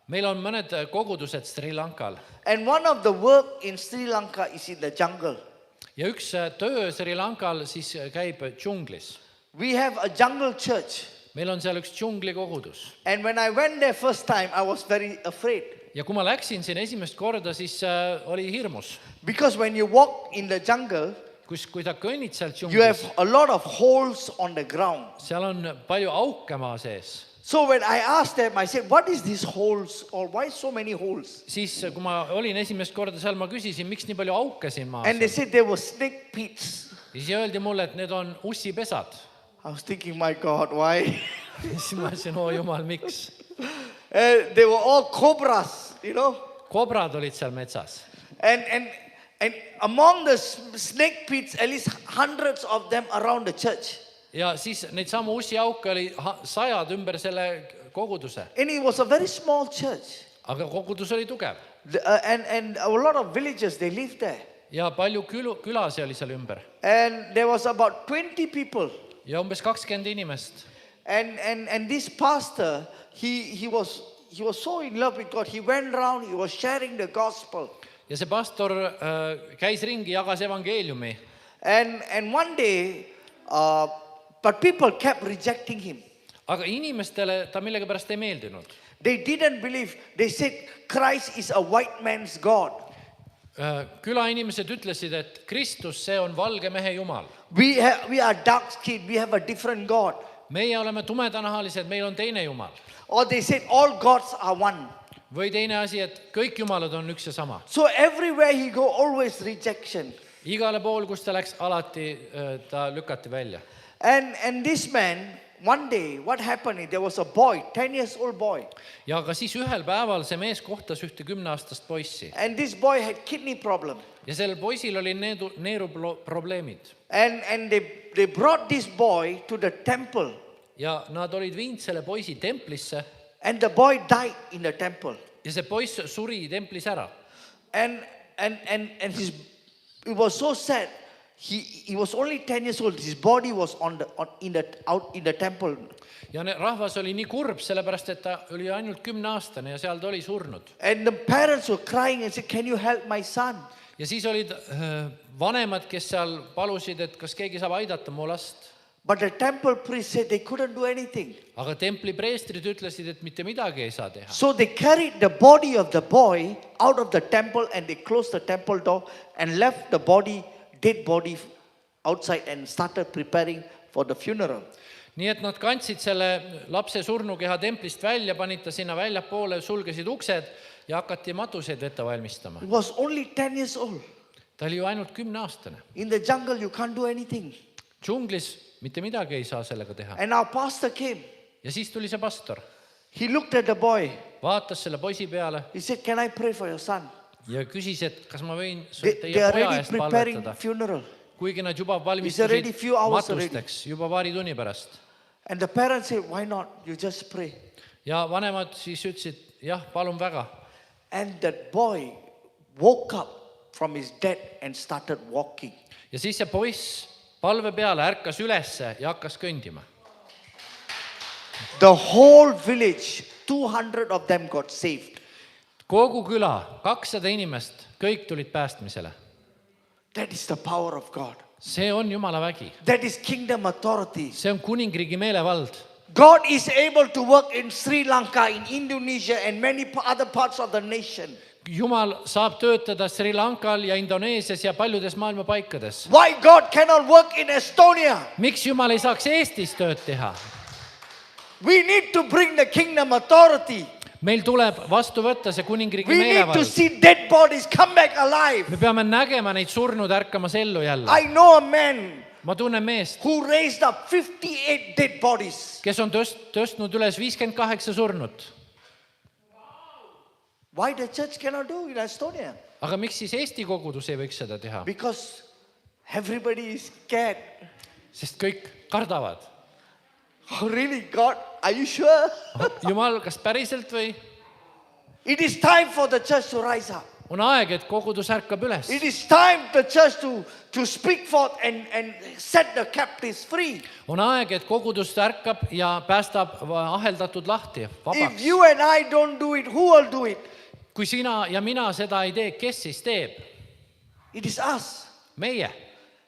Meil on mõned kogudused Sri Lankal. And one of the work in Sri Lanka is in the jungle. Ja üks töö Sri Lankal siis käib džunglis. We have a jungle church. Meil on seal üks džungli kogudus. And when I went there first time, I was very afraid. Ja kui ma läksin siin esimest korda, siis oli hirmus. Because when you walk in the jungle, Kui ta kõnnid seal you have džunglis, a lot of holes on the ground. seal on palju auke maa sees. So when I asked them, I said, what is these holes or why so many holes? Siis kui ma olin esimest korda seal, ma küsisin, miks nii palju auke siin maas And they on. said there were snake pits. Siis öeldi mulle, et need on ussipesad. I was thinking, my God, why? Siis ma ütlesin, jumal, miks? They were all cobras, Kobrad olid seal metsas. And among the snake pits, at least hundreds of them around the church. Ja siis neid samu ussiauke oli sajad ümber selle koguduse. And it was a very small church. Aga kogudus oli tugev. And a lot of villagers, they lived there. Ja palju külasi oli seal ümber. And there was about 20 people. Ja umbes 20 inimest. And this pastor, he was so in love with God. He went around, he was sharing the gospel. Ja see pastor käis ringi, jagas evangeeliumi. And one day, but people kept rejecting him. Aga inimestele ta millegipärast ei meeldinud. They didn't believe. They said Christ is a white man's God. Külainimesed ütlesid, et Kristus, see on valge mehe Jumal. We are dark skinned. We have a different God. Meie oleme tumedanahalised, meil on teine Jumal. Or they said all gods are one. Või teine asi, et kõik jumalad on üks ja sama. So everywhere he go, always rejection. Igale pool, kus ta läks, alati ta lükati välja. And this man, one day, what happened? There was a boy, 10 years old boy. Ja aga siis ühel päeval see mees kohtas ühte 10-aastast poissi. And this boy had kidney problem. Ja sellel poisil oli neeruprobleemid. And they brought this boy to the temple. Ja nad olid viinud selle poisi templisse. And the boy died in the temple. Ja see poiss suri templis ära. And it was so sad. He was only 10 years old. His body was in the temple. Ja rahvas oli nii kurb, sellepärast, et ta oli ainult 10-aastane ja seal ta oli surnud. And the parents were crying and said, can you help my son? Ja siis olid vanemad, kes seal palusid, et kas keegi saab aidata mu last. But the temple priest said they couldn't do anything. Aga templi preestrid ütlesid, et mitte midagi ei saa teha. So they carried the body of the boy out of the temple and they closed the temple door and left the dead body outside and started preparing for the funeral. Nii et nad kandsid selle lapse surnukeha templist välja, panid ta sinna väljapoole, sulgesid uksed ja hakati matuseid ette valmistama. He was only 10 years old. Ta oli ju ainult 10-aastane. In the jungle you can't do anything. Džunglis mitte midagi ei saa sellega teha. And our pastor came. Ja siis tuli see pastor. He looked at the boy. Vaatas selle poisi peale He said, can I pray for your son? ja küsis, et kas ma võin They teie are poja already eest preparing palvetada. funeral. Kuigi nad juba already valmistusid few hours matusteks juba paari tunni pärast. And the parents said, why not? You just pray. Ja vanemad siis ütlesid, jah, palun väga. And that boy woke up from his death and started walking. Ja siis see poiss palve peale ärkas ülesse ja hakkas kõndima. The whole village, 200 of them got saved. Kogu küla, 200 inimest, kõik tulid päästmisele. That is the power of God. See on Jumala vägi. That is kingdom authority. See on kuningriigi meelevald. God is able to work in Sri Lanka, in Indonesia, and many other parts of the nation. Jumal saab töötada Sri Lankal ja Indoneesias ja paljudes maailma paikades. Why God cannot work in Estonia? Miks Jumal ei saaks Eestis tööd teha? We need to bring the kingdom authority. Meil tuleb vastu võtta see kuningriigi We need to meelevald. see dead bodies come back alive. Me peame nägema neid surnud ärkamas ellu jälle. I know a man Ma tunnen meest, who raised up 58 dead bodies. kes on tõstnud üles 58 surnut. Why the church cannot do in Estonia? Aga miks siis Eesti kogudus ei võiks seda teha? Because everybody is scared. Sest kõik kardavad. Oh, really, God? Are you sure? Jumal, kas päriselt või? It is time for the church to rise up. On aeg, et kogudus ärkab üles. It is time the church to speak forth and set the captives free. On aeg, et kogudus ärkab ja päästab aheldatud lahti, If vabaks. you and I don't do it, who will do it? Kui sina ja mina seda ei tee, kes siis teeb? It is us. Meie,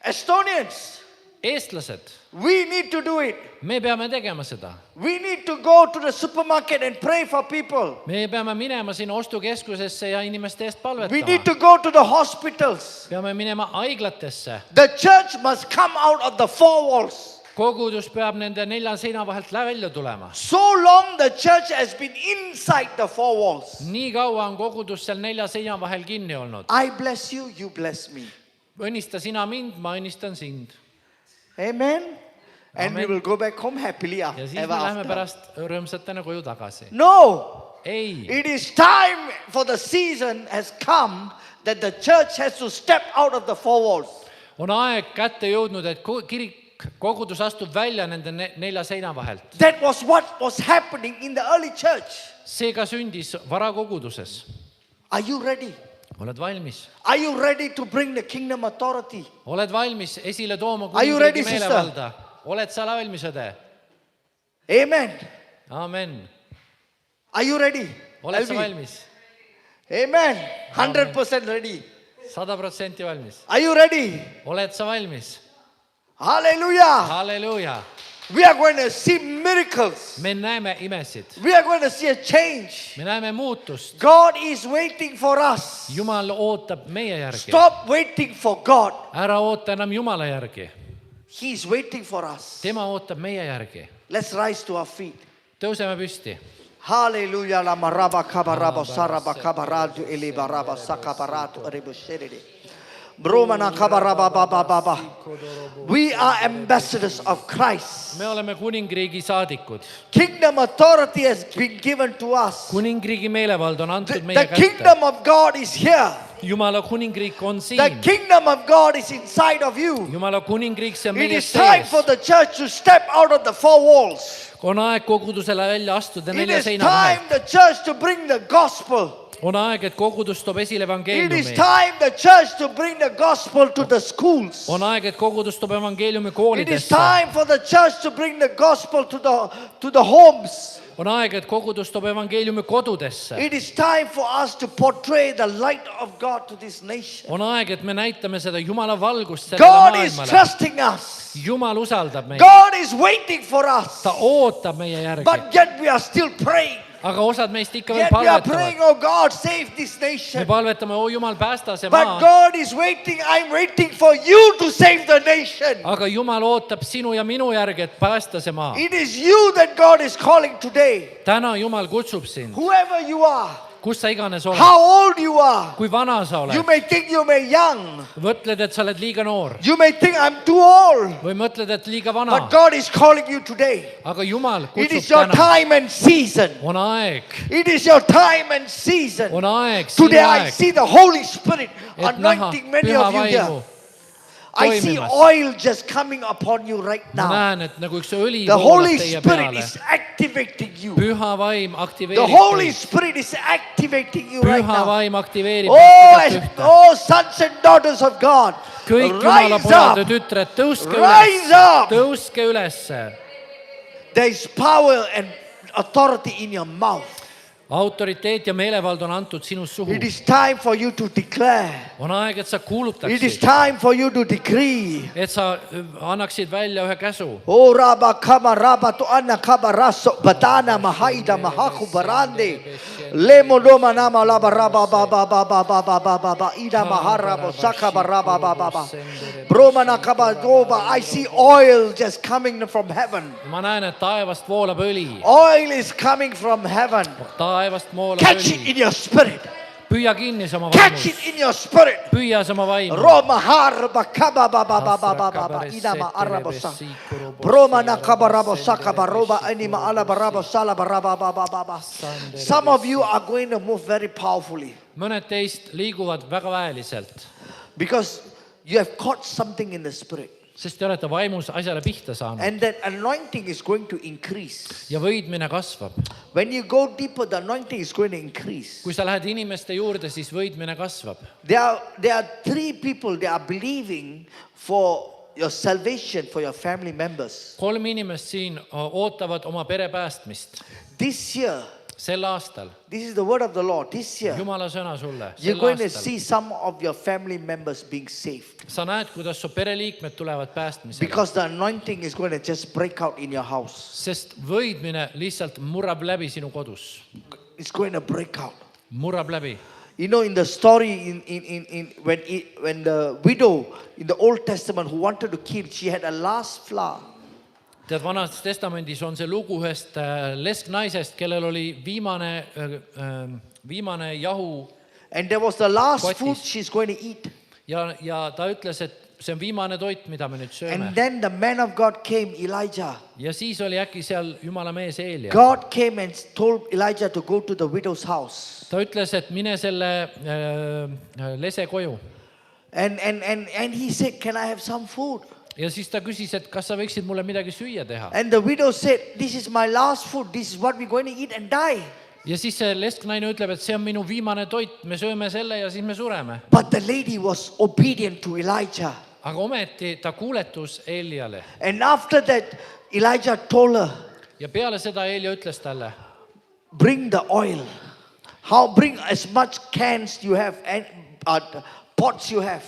Estonians, eestlased. we need to do it. Me peame tegema seda. We need to go to the supermarket and pray for people. Me peame minema sinna ostukeskusesse ja inimeste eest We need palvetama. to go to the hospitals. Peame minema haiglatesse. The church must come out of the four walls. Kogudus peab nende 4 seina vahelt välja tulema. So long the church has been inside the four walls. Nii kaua on kogudus seal 4 seina vahel kinni olnud. I bless you, you bless me. Õnnista sina mind, ma õnnistan sind. Amen. And we Amen. will go back home happily Ja siis ever me läheme after. pärast rõõmsatena koju tagasi. No, Ei, it is time for the season has come that the church has to step out of the four walls. on aeg kätte jõudnud, et kirik, kogudus astub välja nende 4 seina vahelt. That was what was happening in the early church. See ka sündis varakoguduses. Are you ready? Oled valmis? Are you ready to bring the kingdom authority? Oled valmis esile tooma Are you ready, kuningriigi sister? meelevalda? Oled sa valmis, õde? Amen. Amen. Are you ready? Oled sa Elvi? valmis? Amen. 100% ready. 100% valmis. Are you ready? Oled sa valmis? Hallelujah. Halleluuja. We are going to see miracles. Me näeme imesid. We are going to see a change. Me näeme muutust. God is waiting for us. Jumal ootab meie järgi. Stop waiting for God. Ära oota enam Jumala järgi. He is waiting for us. Tema ootab meie järgi. Let's rise to our feet. Tõuseme püsti. Hallelujah. Lama raba kabaraba saraba kabaradu elibaraba sakabaratu aribushiridi. Bromana kabaraba baba baba. We are ambassadors of Christ. Me oleme kuningriigi saadikud. Kingdom authority has been given to us. Kuningriigi meelevald on antud meie The kätte. kingdom of God is here. Jumala kuningriik on The siin. kingdom of God is inside of you. Jumala kuningriik, see on It meie is time sees. for the church to step out of the four walls. On aeg kogudusele välja astuda It 4 is seina time vahelt. the church to bring the gospel. On aeg, et kogudus toob esile It is evangeeliumi. time the church to bring the gospel to the schools. On aeg, et kogudus toob evangeeliumi It is koolidesse. time for the church to bring the gospel to the homes. On aeg, et kogudus toob evangeeliumi kodudesse. It is time for us to portray the light of God to this nation. On aeg, et me näitame seda Jumala valgust sellele God is maailmale. trusting us. Jumal usaldab meid. God is waiting for us. Ta ootab meie järgi. But yet we are still praying. Aga osad meist ikka veel Yet we are praying, palvetavad. oh God, save this Me nation. palvetame, oo Jumal, päästa see But maa. God is waiting. I'm waiting for you to save the nation. Aga Jumal ootab sinu ja minu järgi, et päästa see maa. It is you that God is calling today. Täna Jumal kutsub sind. Whoever you are, Kus sa iganes oled. how old you are. Kui vana sa You oled. may think you may young. Mõtled, et sa oled liiga noor. You may think I'm too old. Või mõtled, et liiga vana. But God is calling you today. Aga Jumal It is kutsub your täna. time and season. On aeg. It is your time and season. On aeg. Sinu Today I aeg. see the Holy Spirit Et näha anointing many püha of you here. vaimu. I see toimimas. oil just coming upon you right Ma now. näen, et nagu üks õli The voolab Holy teie Spirit peale. is activating you. Püha vaim The aktiveerib Holy teid. Spirit is activating you right Püha now. vaim aktiveerib Oh, teid ühte. oh, sons and daughters of God, Kõik Jumala rise pojad ja up. tütred, tõuske Rise üles. up. Tõuske ülesse. There is power and authority in your mouth. autoriteet ja meelevald on antud sinust suhu. It is time for you to declare. On aeg, et sa It is kuulutaksid, time for you to decree. et sa annaksid välja ühe käsu. Oh Rabba Kama Rabba to Anna Kaba Raso Batana Mahaida Mahaku Barande Lemo Doma Nama Laba Rabba Baba Baba Baba Baba Ida Maharabo Saka Baraba Baba Bromana Kaba Doba. I see oil just coming from heaven. Ma näen, et taevast voolab õli. Oil is coming from heaven. Taevast voolab Catch it õli. in your spirit. Püüa kinni sama Catch it vaimus. in your spirit. Püüa sama vaimu. Roma Harba Kaba Baba Baba Baba Idama Arabosa Bromana Kaba Rabo Saka Baroba Anima Alaba Rabo Salaba Raba Baba Baba. Some of you are going to move very powerfully Mõned teist liiguvad väga väeliselt, because you have caught something in the spirit, sest te olete vaimus asjale pihta saanud and that anointing is going to increase. ja võidmine kasvab. When you go deeper, the anointing is going to increase. Kui sa lähed inimeste juurde, siis võidmine kasvab. There are three people, they are believing for your salvation for your family members. 3 inimest siin ootavad oma pere päästmist. This year, Sel aastal, this is the word of the Lord. This year, Jumala sõna sulle, you're sel going to aastal see some of your family members being saved sa näed, kuidas su pereliikmed tulevad päästmisele, because the anointing is going to just break out in your house. sest võidmine lihtsalt murrab läbi sinu kodus. It's going to break out. Murrab läbi. You know, in the story when the widow in the Old Testament who wanted to kill, she had a last flower. Tead, Vanas Testamendis on see lugu ühest lesknaisest, kellel oli viimane jahu And there was the last Kotis. food she's going to eat. ja ta ütles, et see on viimane toit, mida me nüüd sööme. And then the man of God came, Elijah. Ja siis oli äkki seal Jumala mees Eelia. God came and told Elijah to go to the widow's house. Ta ütles, et mine selle lese koju. And he said, can I have some food? Ja siis ta küsis, et kas sa võiksid mulle midagi süüa teha. And the widow said, this is my last food. This is what we're going to eat and die. Ja siis see lesknaine ütleb, et see on minu viimane toit, me sööme selle ja siis me sureme. But the lady was obedient to Elijah. Aga ometi ta kuuletus Eeliale. And after that, Elijah told her, Ja peale seda Eelia ütles talle, bring the oil. Bring as much cans you have and pots you have.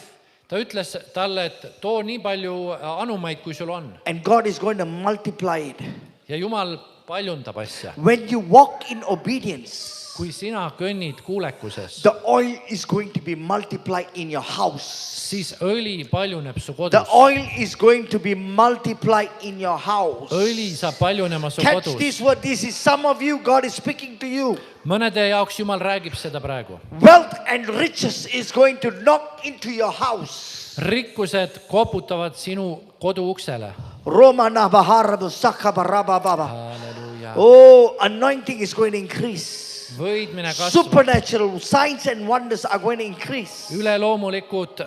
ta ütles talle, et too nii palju anumaid, kui sul on. And God is going to multiply it. Ja Jumal paljundab asja. When you walk in obedience, Kui sina kõnnid kuulekuses, the oil is going to be multiplied in your house. siis õli paljuneb su The kodus. oil is going to be multiplied in your house. Õli saab paljunema su Catch kodus. this word. This is some of you. God is speaking to you. Mõnede jaoks Jumal räägib seda praegu. Wealth and riches is going to knock into your house. Rikkused koputavad sinu kodu uksele. Romana Baharabu Sakabaraba Baba. Halleluuja. Oh, anointing is going to increase. Võidmine kasvab. Supernatural signs and wonders are going to increase. Üleloomulikud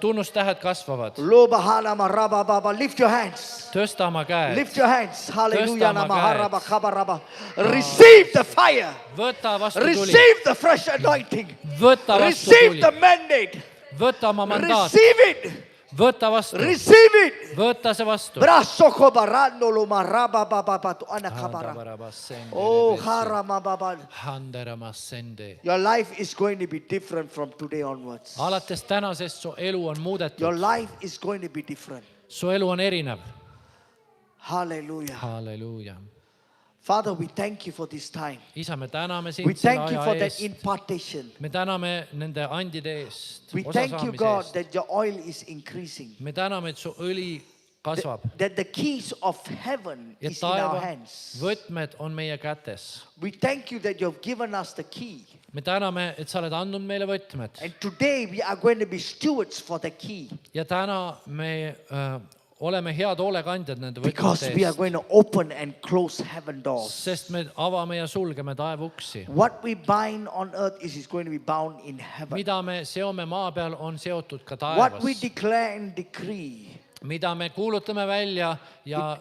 tunnustähed kasvavad. Lobahana Maraba Baba. Lift your hands. Tõsta oma käed. Lift your hands. Hallelujah. Tõsta oma Namaharaba Kabaraba. Receive the fire. Võta vastu tuli. Receive the fresh anointing. Võta vastu Receive tuli. the mandate. Võta oma mandaat. Receive it. Võta vastu. Receive it. Võta see vastu. Brasoko barando lo maraba baba batu anakabara. Oh, harama baba. Your life is going to be different from today onwards. Alates tänasest su elu on Your muudetud. life is going to be different. Su elu on erinev. Hallelujah. Halleluuja. Father, we thank you for this time. Isa, me täname We sind selle thank you for aja that eest. impartation. Me täname nende andide eest, We osa thank you, saamise God, eest. that your oil is increasing. Me täname, et su õli kasvab. That the keys of heaven Ja is in our taeva hands. võtmed on meie kätes. We thank you that you have given us the key. Me täname, et sa oled andnud meile võtmed. And today we are going to be stewards for the key. Ja täna me oleme head hoolekandjad nende Because võtmete we are eest. going to open and close heaven doors. Sest me avame ja sulgeme taevuksi. What we bind on earth is going to be bound in heaven. Mida me seome maa peal, on seotud ka What we taevas. declare and decree Mida me kuulutame välja ja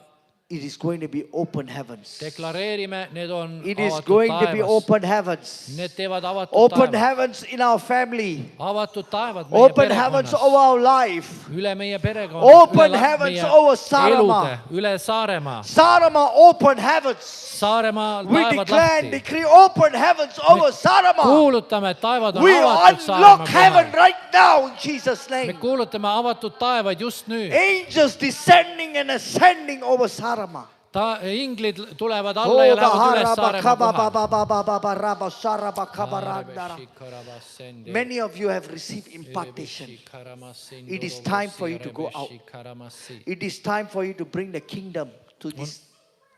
it is going to be open heavens. deklareerime, need on It is avatud going to be taevas. open heavens. Need teevad avatud Open taevad. heavens in our family. Avatud taevad meie Open heavens perekonnas. over our life. Üle meie perekonna. Open heavens over Saaremaa. Üle Saaremaa. Saaremaa, open heavens. Saaremaal We taevad declare and lahti. decree open heavens over Saaremaa. Kuulutame, et taevad on We avatud unlock heaven Saaremaa. right now in Jesus' Me name. kuulutame avatud taevaid just nüüd. Angels descending and ascending over Saaremaa. Inglid tulevad alla ja lähevad üles Saaremaa kohale. Many of you have received impartation. It is time for you to go out. It is time for you to bring the kingdom to this,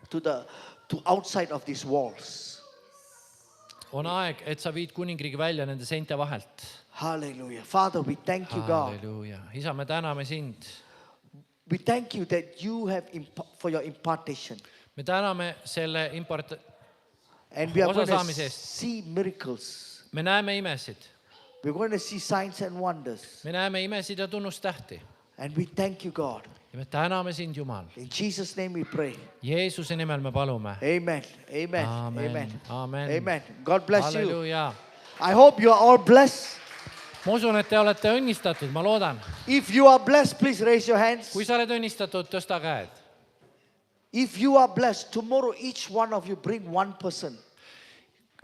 to outside of these walls. On aeg, et sa viid kuningriigi välja nende seinte vahelt. Hallelujah. Father, we thank you, God. Halleluuja. Isa, me täname sind. We thank you that you have for your impartation. Me täname selle And we are going to osasaamise eest. see miracles. Me näeme imesid. We're going to see signs and wonders. Me näeme imesid ja tunnustähti. And we thank you, God. Ja me täname sind, Jumal. In Jesus' name we pray. Jeesuse nimel me palume. Amen. Amen. Amen. Amen. Amen. Amen. God bless you. Halleluuja. I hope you are all blessed. Ma usun, et te olete õnnistatud, ma loodan. If you are blessed, please raise your hands. Kui sa oled õnnistatud, tõsta käed. If you are blessed, tomorrow each one of you bring one person.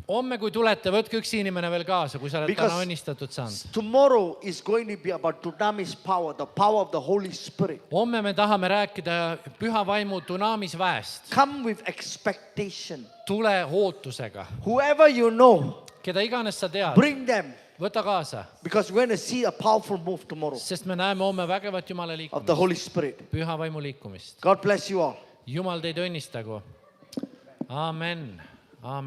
Homme, kui tulete, võtke üks inimene veel kaasa, kui sa oled Because täna õnnistatud saanud. Tomorrow is going to be about dunamis power, the power of the Holy Spirit. Homme me tahame rääkida püha vaimu dunaamis väest. Come with expectation. Tule ootusega. Whoever you know, Keda iganes sa tead, bring them. võta kaasa. Because we're going to see a powerful move tomorrow Sest me näeme homme vägevat Jumala of the liikumist. Holy Spirit. Püha vaimu liikumist. God bless you all. Jumal teid õnnistagu. Amen.